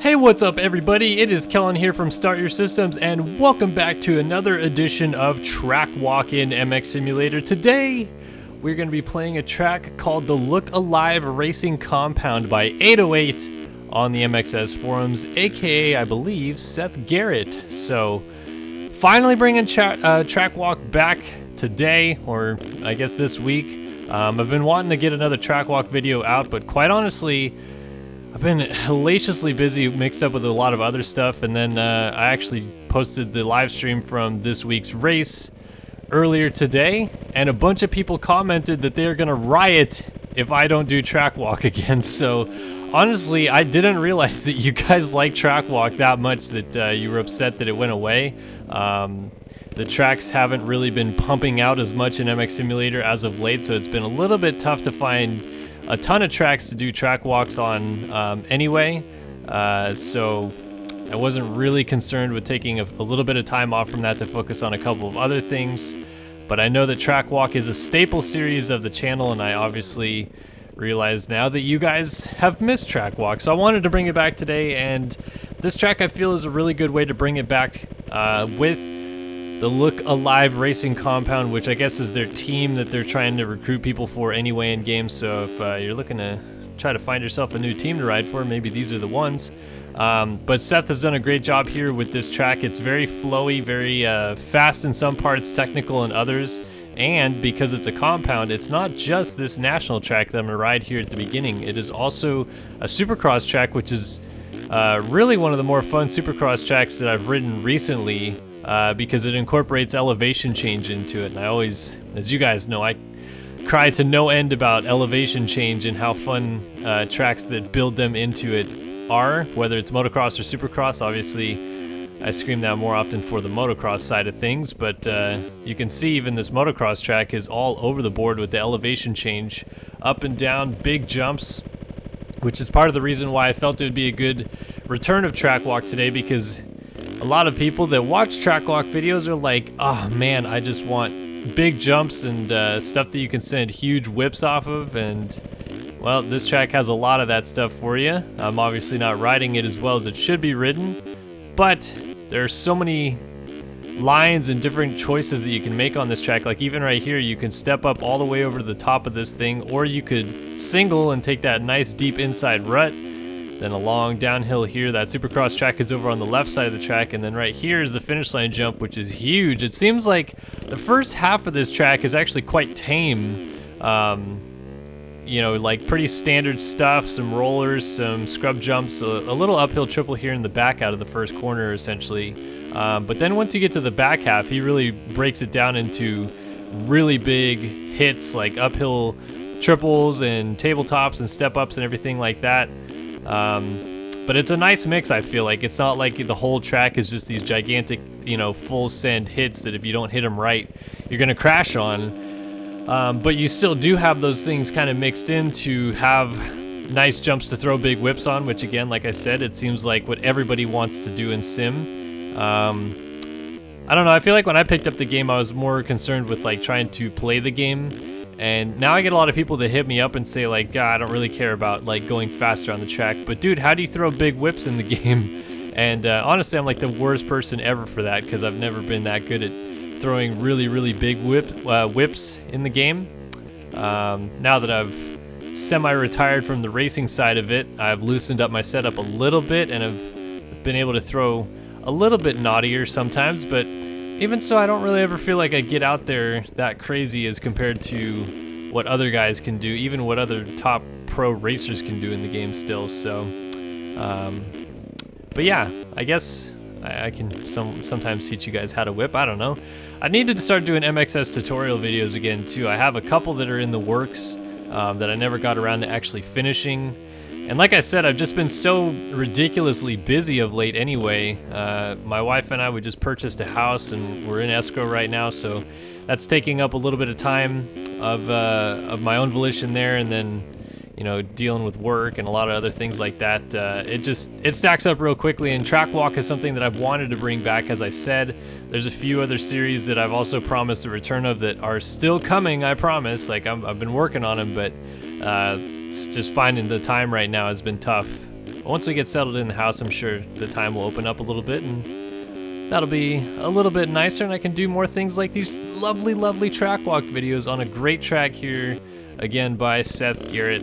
Hey, what's up everybody? It is Kellen here from Start Your Systems, and welcome back to another edition of Track Walk in MX Simulator. Today, we're going to be playing a track called the Look Alive Racing Compound by 808 on the MXS forums, aka, I believe, Seth Garrett. So, finally bringing Track Walk back today, or I guess this week. I've been wanting to get another Track Walk video out, but quite honestly, I've been hellaciously busy, mixed up with a lot of other stuff, and then I actually posted the live stream from this week's race earlier today, and a bunch of people commented that they're gonna riot if I don't do Track Walk again. So honestly, I didn't realize that you guys like Track Walk that much that you were upset that it went away. The tracks haven't really been pumping out as much in MX Simulator as of late, so it's been a little bit tough to find a ton of tracks to do track walks on anyway, so I wasn't really concerned with taking a little bit of time off from that to focus on a couple of other things. But I know that Track Walk is a staple series of the channel, and I obviously realize now that you guys have missed Track Walk, so I wanted to bring it back today. And this track I feel is a really good way to bring it back with the Look Alive Racing Compound, which I guess is their team that they're trying to recruit people for anyway in games. So if you're looking to try to find yourself a new team to ride for, maybe these are the ones. But Seth has done a great job here with this track. It's very flowy, very fast in some parts, technical in others. And because it's a compound, it's not just this national track that I'm going to ride here at the beginning. It is also a supercross track, which is really one of the more fun supercross tracks that I've ridden recently. Because it incorporates elevation change into it. And I always, as you guys know, I cry to no end about elevation change and how fun tracks that build them into it are, whether it's motocross or supercross. Obviously, I scream that more often for the motocross side of things, but you can see even this motocross track is all over the board with the elevation change, up and down, big jumps, which is part of the reason why I felt it would be a good return of Track Walk today, because a lot of people that watch Track Walk videos are like, oh man, I just want big jumps and stuff that you can send huge whips off of, and well, this track has a lot of that stuff for you. I'm obviously not riding it as well as it should be ridden, but there are so many lines and different choices that you can make on this track. Like even right here, you can step up all the way over to the top of this thing, or you could single and take that nice deep inside rut. Then a long downhill here. That supercross track is over on the left side of the track, and then right here is the finish line jump, which is huge. It seems like the first half of this track is actually quite tame. You know, like pretty standard stuff, some rollers, some scrub jumps, a little uphill triple here in the back out of the first corner essentially. But then once you get to the back half, he really breaks it down into really big hits like uphill triples and tabletops and step ups and everything like that. But it's a nice mix, I feel like. It's not like the whole track is just these gigantic, you know, full send hits that if you don't hit them right, you're going to crash on. But you still do have those things kind of mixed in to have nice jumps to throw big whips on, which again, like I said, it seems like what everybody wants to do in Sim. I don't know, I feel like when I picked up the game, I was more concerned with like trying to play the game. And now I get a lot of people that hit me up and say like, God, I don't really care about like going faster on the track. But dude, how do you throw big whips in the game? And honestly, I'm like the worst person ever for that, because I've never been that good at throwing really, really big whips in the game. Now that I've semi-retired from the racing side of it, I've loosened up my setup a little bit and have been able to throw a little bit naughtier sometimes. But even so, I don't really ever feel like I get out there that crazy as compared to what other guys can do, even what other top pro racers can do in the game still. So, but yeah, I guess I can sometimes teach you guys how to whip. I don't know. I needed to start doing MXS tutorial videos again too. I have a couple that are in the works that I never got around to actually finishing. And like I said, I've just been so ridiculously busy of late anyway. My wife and I, we just purchased a house and we're in escrow right now, so that's taking up a little bit of time of my own volition there, and then, you know, dealing with work and a lot of other things like that. It stacks up real quickly, and Track Walk is something that I've wanted to bring back. As I said, there's a few other series that I've also promised a return of that are still coming, I promise. Like I've been working on them, but it's just finding the time right now has been tough once we get settled in the house, I'm sure the time will open up a little bit, and that'll be a little bit nicer, and I can do more things like these lovely, lovely track walk videos on a great track here, again by Seth Garrett.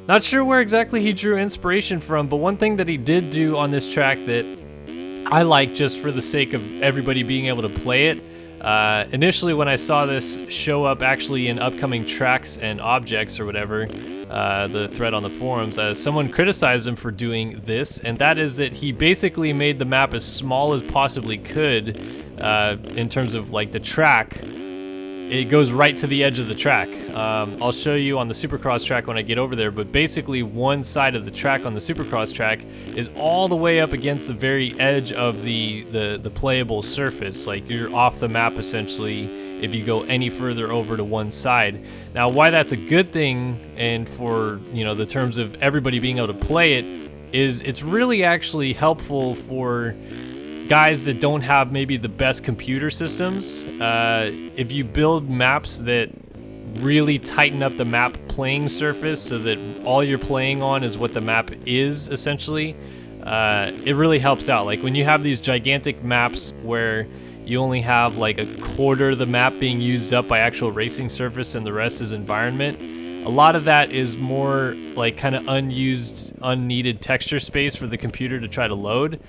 Not sure where exactly he drew inspiration from, but one thing that he did do on this track that I like just for the sake of everybody being able to play it. Initially when I saw this show up actually in upcoming tracks and objects or whatever, the thread on the forums, someone criticized him for doing this, and that is that he basically made the map as small as possibly could in terms of like the track. It goes right to the edge of the track. I'll show you on the Supercross track when I get over there, but basically one side of the track on the Supercross track is all the way up against the very edge of the playable surface. Like you're off the map essentially if you go any further over to one side. Now why that's a good thing, and for the terms of everybody being able to play it, is it's really actually helpful for guys that don't have maybe the best computer systems. If you build maps that really tighten up the map playing surface so that all you're playing on is what the map is essentially, it really helps out. Like when you have these gigantic maps where you only have like a quarter of the map being used up by actual racing surface and the rest is environment, a lot of that is more like kind of unused, unneeded texture space for the computer to try to load.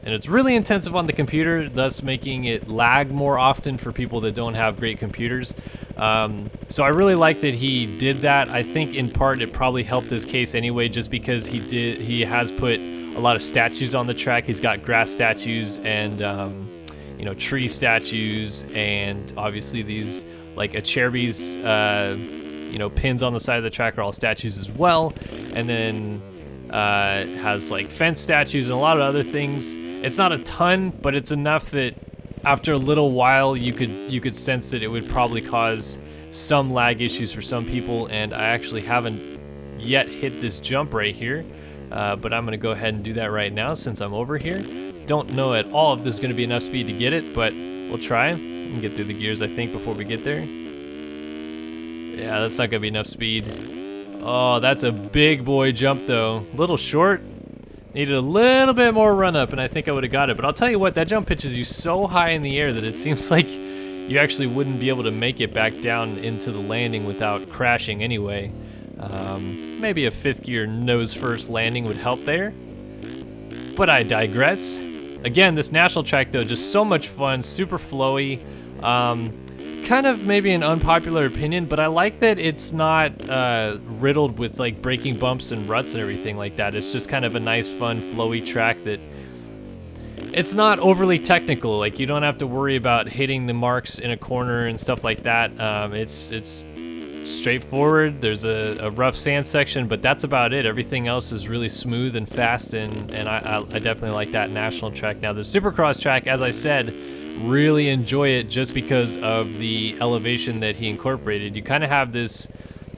And it's really intensive on the computer, thus making it lag more often for people that don't have great computers. So I really like that he did that. I think in part it probably helped his case anyway, just because he has put a lot of statues on the track. He's got grass statues and tree statues, and obviously these like Acherbis pins on the side of the track are all statues as well. And then has like fence statues and a lot of other things. It's not a ton, but it's enough that after a little while you could sense that it would probably cause some lag issues for some people. And I actually haven't yet hit this jump right here, but I'm gonna go ahead and do that right now since I'm over here. Don't know at all if there's gonna be enough speed to get it, but we'll try and get through the gears I think before we get there. Yeah, that's not gonna be enough speed. Oh, that's a big boy jump though. A little short. Needed a little bit more run up and I think I would have got it. But I'll tell you what, that jump pitches you so high in the air that it seems like you actually wouldn't be able to make it back down into the landing without crashing anyway. Maybe a 5th gear nose first landing would help there. But I digress. Again, this national track though, just so much fun, super flowy. Kind of maybe an unpopular opinion, but I like that it's not riddled with like breaking bumps and ruts and everything like that. It's just kind of a nice, fun, flowy track that it's not overly technical. Like you don't have to worry about hitting the marks in a corner and stuff like that. It's straightforward. There's a rough sand section, but that's about it. Everything else is really smooth and fast, and I definitely like that national track. Now the Supercross track, as I said, really enjoy it just because of the elevation that he incorporated. You kind of have this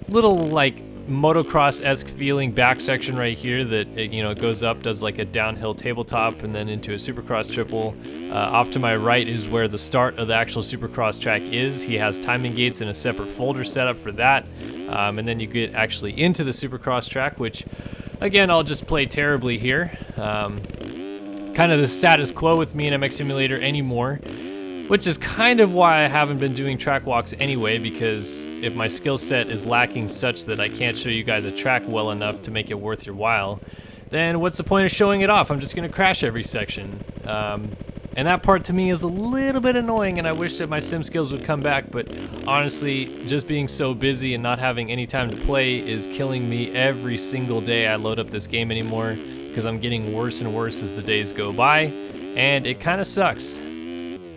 little like motocross-esque feeling back section right here that it goes up, does like a downhill tabletop and then into a Supercross triple. Off to my right is where the start of the actual Supercross track is. He has timing gates and a separate folder set up for that, and then you get actually into the Supercross track, which again I'll just play terribly here. Kind of the status quo with me in MX Simulator anymore, which is kind of why I haven't been doing track walks anyway, because if my skill set is lacking such that I can't show you guys a track well enough to make it worth your while, then what's the point of showing it off? I'm just going to crash every section. And that part to me is a little bit annoying, and I wish that my sim skills would come back, but honestly, just being so busy and not having any time to play is killing me every single day I load up this game anymore, because I'm getting worse and worse as the days go by, and it kind of sucks.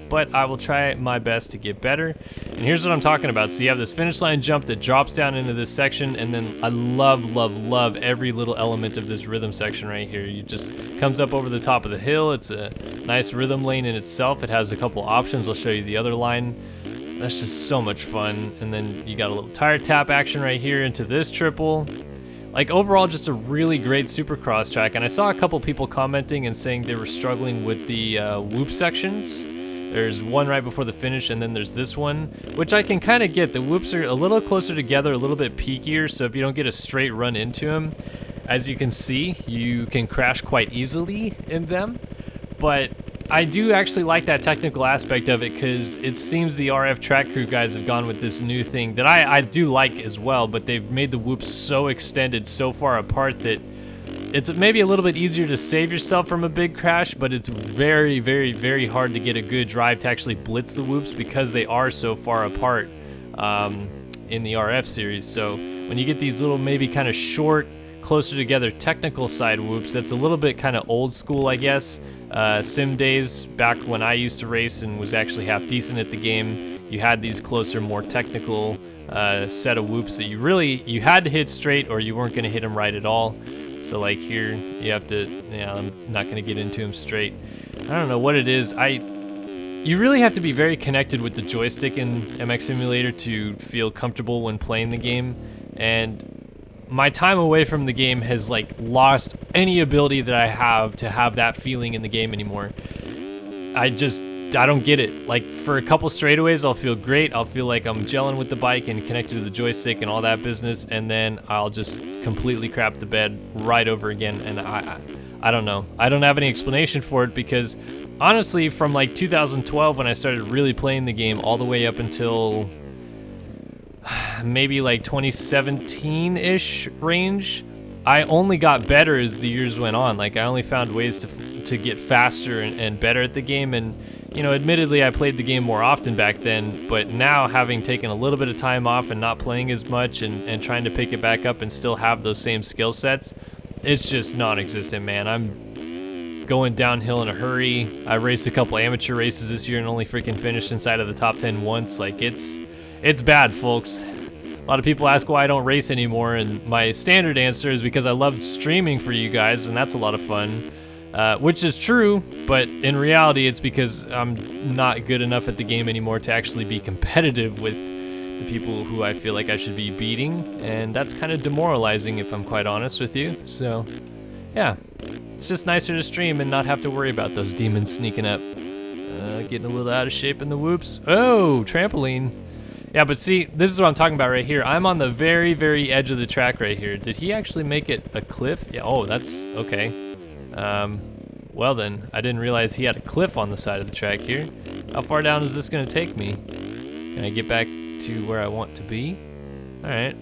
But I will try my best to get better. And here's what I'm talking about. So you have this finish line jump that drops down into this section, and then I love every little element of this rhythm section right here. It just comes up over the top of the hill. It's a nice rhythm lane in itself. It has a couple options. I'll show you the other line. That's just so much fun. And then you got a little tire tap action right here into this triple. Like overall, just a really great Supercross track. And I saw a couple people commenting and saying they were struggling with the whoop sections. There's one right before the finish, and then there's this one, which I can kind of get. The whoops are a little closer together, a little bit peakier, so if you don't get a straight run into them, as you can see, you can crash quite easily in them, but I do actually like that technical aspect of it, because it seems the RF track crew guys have gone with this new thing that I do like as well, but they've made the whoops so extended, so far apart, that it's maybe a little bit easier to save yourself from a big crash, but it's very, very, very hard to get a good drive to actually blitz the whoops because they are so far apart in the RF series. So when you get these little maybe kind of short, closer together technical side whoops, that's a little bit kind of old school, I guess. Sim days, back when I used to race and was actually half decent at the game, you had these closer, more technical set of whoops that you had to hit straight or you weren't going to hit them right at all. So like here, you have to, I'm not going to get into them straight. I don't know what it is. You really have to be very connected with the joystick in MX Simulator to feel comfortable when playing the game, and my time away from the game has like lost any ability that I have to have that feeling in the game anymore. I don't get it. Like for a couple straightaways, I'll feel great. I'll feel like I'm gelling with the bike and connected to the joystick and all that business, and then I'll just completely crap the bed right over again. And I don't know. I don't have any explanation for it, because honestly, from like 2012 when I started really playing the game all the way up until maybe like 2017-ish range, I only got better as the years went on. Like I only found ways to get faster and better at the game, and admittedly I played the game more often back then, but now having taken a little bit of time off and not playing as much and trying to pick it back up and still have those same skill sets, it's just non-existent, man. I'm going downhill in a hurry. I raced a couple amateur races this year and only freaking finished inside of the top 10 once. Like it's bad, folks. A lot of people ask why I don't race anymore, and my standard answer is because I love streaming for you guys, and that's a lot of fun, which is true, but in reality it's because I'm not good enough at the game anymore to actually be competitive with the people who I feel like I should be beating, and that's kind of demoralizing if I'm quite honest with you. So yeah, it's just nicer to stream and not have to worry about those demons sneaking up. Getting a little out of shape in the whoops. Oh, trampoline. Yeah, but see, this is what I'm talking about right here. I'm on the very, very edge of the track right here. Did he actually make it a cliff? Yeah, oh, that's okay. Well then, I didn't realize he had a cliff on the side of the track here. How far down is this gonna take me? Can I get back to where I want to be? All right.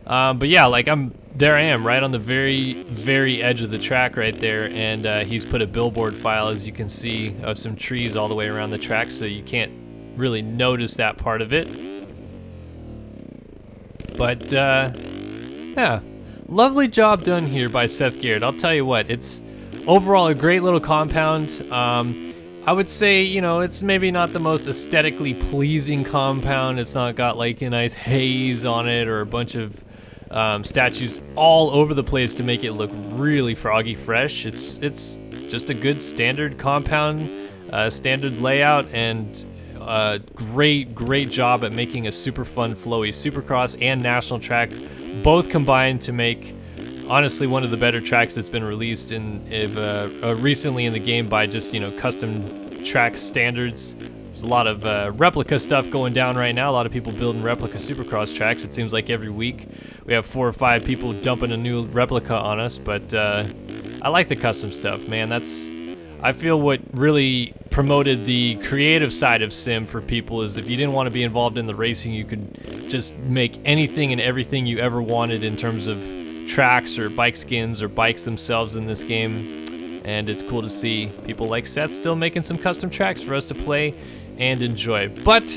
But yeah, like there I am, right on the very, very edge of the track right there, and he's put a billboard file, as you can see, of some trees all the way around the track, so you can't really notice that part of it. But yeah, lovely job done here by Seth Garrett. I'll tell you what, it's overall a great little compound. I would say, it's maybe not the most aesthetically pleasing compound. It's not got like a nice haze on it or a bunch of statues all over the place to make it look really froggy fresh. It's just a good standard compound, standard layout, and great job at making a super fun, flowy Supercross and national track, both combined to make, honestly, one of the better tracks that's been released recently in the game by just custom track standards. There's a lot of replica stuff going down right now. A lot of people building replica Supercross tracks. It seems like every week we have 4 or 5 people dumping a new replica on us, but I like the custom stuff, man. I feel what really promoted the creative side of Sim for people is if you didn't want to be involved in the racing, you could just make anything and everything you ever wanted in terms of tracks or bike skins or bikes themselves in this game. And it's cool to see people like Seth still making some custom tracks for us to play and enjoy. But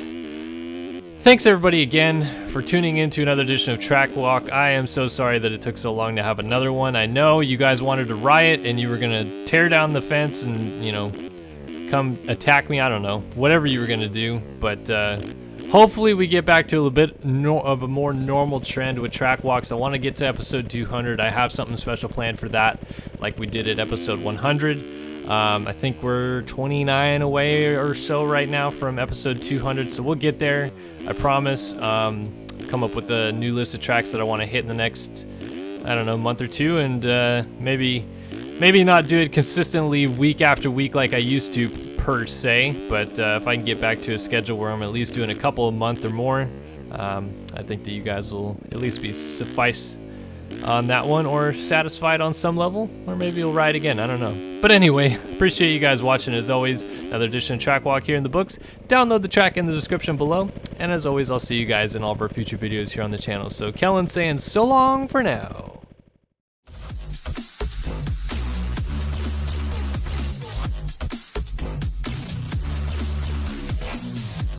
thanks everybody again for tuning in to another edition of Track Walk. I am so sorry that it took so long to have another one. I know you guys wanted to riot and you were gonna tear down the fence and come attack me. I don't know, whatever you were gonna do, but hopefully we get back to a little bit of a more normal trend with track walks. I want to get to episode 200. I have something special planned for that, like we did at episode 100. I think we're 29 away or so right now from episode 200, so we'll get there, I promise. Come up with a new list of tracks that I want to hit in the next, I don't know, month or two, and maybe not do it consistently week after week like I used to per se, but if I can get back to a schedule where I'm at least doing a couple a month or more, I think that you guys will at least be on that one, or satisfied on some level, or maybe you'll ride again, I don't know. But anyway, appreciate you guys watching as always. Another edition of Track Walk here in the books. Download the track in the description below, and as always, I'll see you guys in all of our future videos here on the channel. So Kellen saying so long for now.